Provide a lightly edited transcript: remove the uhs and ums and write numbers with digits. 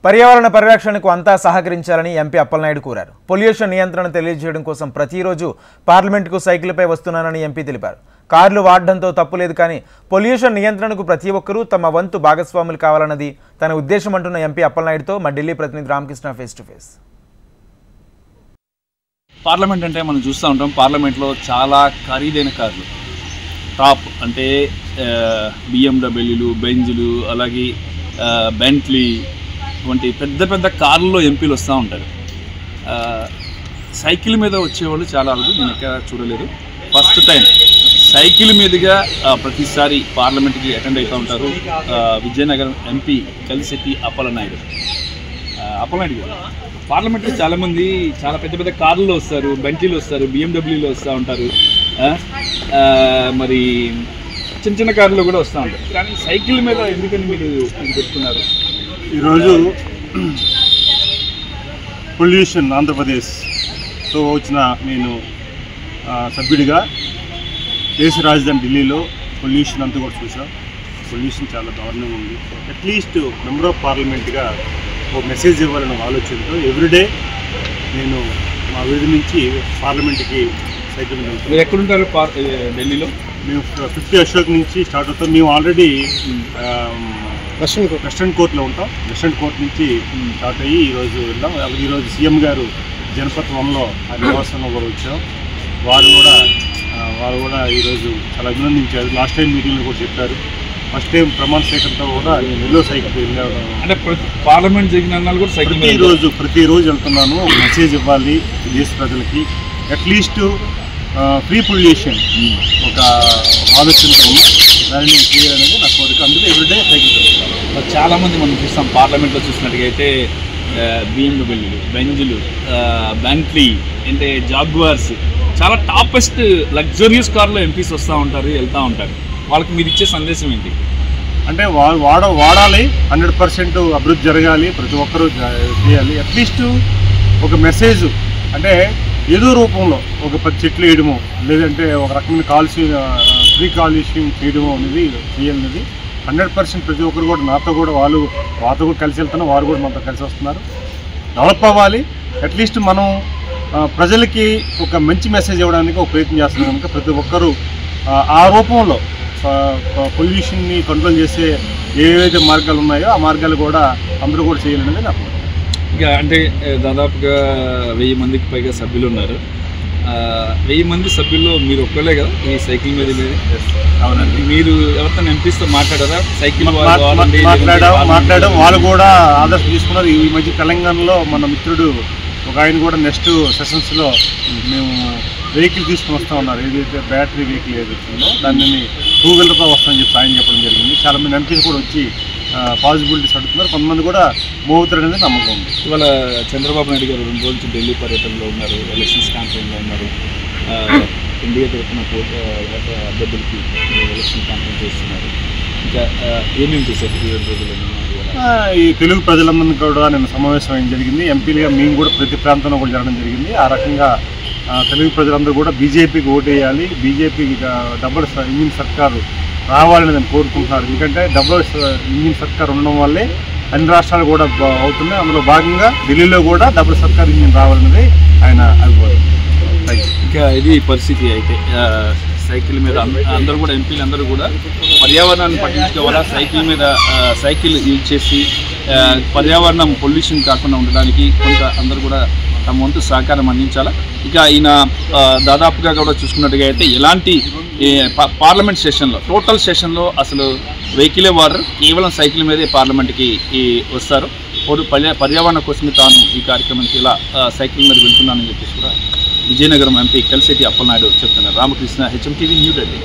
పర్యావరణ పరిరక్షణకు అంతా సహకరించాలని ఎంపీ అప్పలనాయుడు కోరారు. పొల్యూషన్ నియంత్రణ తెలియజేయడం కోసం ప్రతిరోజు పార్లమెంటుకు సైకిల్పై వస్తున్నానని ఎంపీ తెలిపారు. కార్లు వాడడంతో తప్పు లేదు, కానీ పొల్యూషన్ నియంత్రణకు ప్రతి ఒక్కరూ తమ వంతు భాగస్వాములు కావాలన్నది తన ఉద్దేశం అంటున్న ఎంపీ అప్పలనాయుడుతో మా ఢిల్లీ ప్రతినిధి Ramakrishna face to face. Parliament అంటే మనం చూస్తూ ఉంటాం, పార్లమెంట్లో చాలా ఖరీదైన కార్లు, టాప్ అంటే బిఎండబ్ల్యూలు, బెంజ్లు, అలాగే బెంట్లీ వంటి పెద్ద పెద్ద కార్లలో ఎంపీలు వస్తూ ఉంటారు. సైకిల్ మీద వచ్చేవాళ్ళు చాలా అరుదు, నేను ఎక్కడ చూడలేదు. ఫస్ట్ టైం సైకిల్ మీదుగా ప్రతిసారి పార్లమెంట్కి అటెండ్ అవుతూ ఉంటారు విజయనగరం ఎంపీ కలిశెట్టి అప్పలనాయుడు గారు. పార్లమెంట్లో చాలామంది చాలా పెద్ద పెద్ద కార్లలో వస్తారు, బెంట్లీలు వస్తారు, బిఎండబ్ల్యూలో వస్తూ ఉంటారు, మరి చిన్న చిన్న కార్లలో కూడా వస్తూ ఉంటారు. కానీ సైకిల్ మీద ఎందుకని మీరు పెట్టుకున్నారు? ఈరోజు పొల్యూషన్ ఆంధ్రప్రదేశ్తో వచ్చిన నేను సభ్యుడిగా దేశ రాజధాని ఢిల్లీలో పొల్యూషన్ అంతా కూడా చూసాం. పొల్యూషన్ చాలా దారుణంగా ఉంది. అట్లీస్ట్ మెంబర్ ఆఫ్ పార్లమెంట్గా ఒక మెసేజ్ ఇవ్వాలన్న ఆలోచనతో ఎవ్రీడే నేను మా వీధి నుంచి పార్లమెంట్కి సైకిల్ మీద వెళ్తాను. మీరు ఎక్కడుంటారు ఢిల్లీలో? మేము 50 అశోక్ నుంచి స్టార్ట్ అవుతాం. మేము ఆల్రెడీ వెస్టర్న్ కోర్ట్లో ఉంటాం. వెస్టర్న్ కోర్ట్ నుంచి స్టార్ట్ అయ్యి ఈరోజు వెళ్దాం. ఈరోజు సీఎం గారు జనపథ్ 1లో ఆ నివాసంలో కూడా వచ్చాం. వారు కూడా ఈరోజు చాలా అభినందించారు. లాస్ట్ టైం మీటింగ్లో కూడా చెప్పారు. ఫస్ట్ టైం ప్రమాణ స్వీకారంతో కూడా నేను ఎల్లో సైకిల్ వెళ్ళాను. అంటే పార్లమెంట్ జరిగిన కూడా సైకిల్ ప్రతిరోజు వెళ్తున్నాను. ఒక మెసేజ్ ఇవ్వాలి దేశ ప్రజలకి. అట్లీస్ట్ ఫ్రీ పొల్యూషన్ ఒక ఆలోచనతో దాన్ని చేయాలనేది నా కోరిక. అందుకే ఎవ్రీడే సైకిల్ వెళ్తాను. చాలామంది మనం చూస్తాం పార్లమెంట్లో చూసినట్టుగైతే బిఎండబ్ల్యూలు, బెంజ్లు, బెంట్లీ, అంటే జాగ్వార్స్, చాలా టాపెస్ట్ లగ్జరియస్ కార్లో ఎంపీస్ వస్తూ ఉంటారు, వెళ్తూ ఉంటారు. వాళ్ళకి మీరు ఇచ్చే సందేశం ఏంటి? అంటే వాడాలి, 100% అభివృద్ధి జరగాలి, ప్రతి ఒక్కరూ చేయాలి. అట్లీస్ట్ ఒక మెసేజ్ అంటే ఏదో రూపంలో ఒక 10 చెట్లు వేయడమో, లేదంటే ఒక రకమైన ఫ్రీ కాలుష్యం చేయడమో అనేది చేయాలనేది 100% ప్రతి ఒక్కరు కూడా నాతో కూడా వాళ్ళతో కూడా కలిసి వెళ్తున్నారు. వారు కూడా మనతో కలిసి వస్తున్నారు. డెవలప్ అవ్వాలి. అట్లీస్ట్ మనం ప్రజలకి ఒక మంచి మెసేజ్ ఇవ్వడానికి ఒక ప్రయత్నం చేస్తున్నాం కనుక ప్రతి ఒక్కరూ ఆ రూపంలో పొల్యూషన్ని కంట్రోల్ చేసే ఏవైతే మార్గాలు ఉన్నాయో ఆ మార్గాలు కూడా అందరూ కూడా చేయాలనేది నాకు. ఇంకా అంటే దాదాపుగా 1000 మందికి పైగా సభ్యులు ఉన్నారు. 1000 మంది సభ్యుల్లో మీరు ఒక్కలే కదా ఈ సైకిల్ మీద? అవునండి. మీరు ఎవరితో ఎంపీస్తో మాట్లాడారా? సైకిల్ మాట్లాడడం వాళ్ళు కూడా ఆదర్శం తీసుకున్నారు. ఈ మధ్య తెలంగాణలో మన మిత్రుడు ఒక ఆయన కూడా నెక్స్ట్ సెషన్స్లో మేము వెహికల్ తీసుకుని వస్తూ ఉన్నారు. ఏదైతే బ్యాటరీ వెహికల్ ఏదైతుందో దాన్ని 2 వీలర్తో వస్తామని చెప్పి ఆయన చెప్పడం జరిగింది. చాలామంది ఎంపీస్ కూడా వచ్చి పాసిబిలిటీస్ అడుగుతున్నారు. కొంతమంది కూడా మూవుతారనేది నమ్మకం ఉంది. ఇవాళ చంద్రబాబు నాయుడు గారు 2 రోజుల నుంచి ఢిల్లీ పర్యటనలో ఉన్నారు, ఎలక్షన్స్ క్యాంపెయిన్లో ఉన్నారు. ఇండియా తరఫున అభ్యర్థులకి ఎలక్షన్ క్యాంపెయిన్ చేస్తున్నారు. ఇంకా ఏమేమి చేశారు 7 రోజుల్లో? ఈ తెలుగు ప్రజలందరినీ కూడా నేను సమావేశం జరిగింది. ఎంపీలుగా మేము కూడా ప్రతి ప్రాంతంలో కూడా జరగడం జరిగింది. ఆ రకంగా తెలుగు ప్రజలందరూ కూడా బీజేపీకి ఓటు వేయాలి, బీజేపీకి డబుల్ ఇంజిన్ సర్కారు రావాలని నేను కోరుకుంటున్నారు. ఎందుకంటే డబుల్ ఇంజిన్ సర్కార్ ఉండడం వల్లే అన్ని రాష్ట్రాలు కూడా అవుతున్నాయి. అందులో భాగంగా ఢిల్లీలో కూడా డబుల్ సర్కార్ ఇంజిన్ రావాలన్నది ఆయన అభిప్రాయం. ఇంకా ఇది పరిస్థితి. అయితే సైకిల్ మీద అందరూ కూడా ఎంపీలు అందరూ కూడా పర్యావరణాన్ని పట్టించుకోవాలా, సైకిల్ యూజ్ చేసి పర్యావరణం పొల్యూషన్ కాకుండా ఉండడానికి కొంత అందరూ కూడా తమ వంతు సహకారం అందించాలా. ఇక ఈయన దాదాపుగా కూడా చూసుకున్నట్టుగా అయితే ఎలాంటి పార్లమెంట్ సెషన్లో, టోటల్ సెషన్లో అసలు వెహికలే వాడరు, కేవలం సైకిల్ మీదే పార్లమెంట్కి వస్తారు. పర్యావరణ కోసమే తాను ఈ కార్యక్రమానికి ఇలా సైకిల్ మీద వెళ్తున్నానని చెప్పేసి కూడా విజయనగరం ఎంపీ కలిశెట్టి అప్పలనాయుడు చెప్తున్నారు. Ramakrishna, HMTV, new Delhi.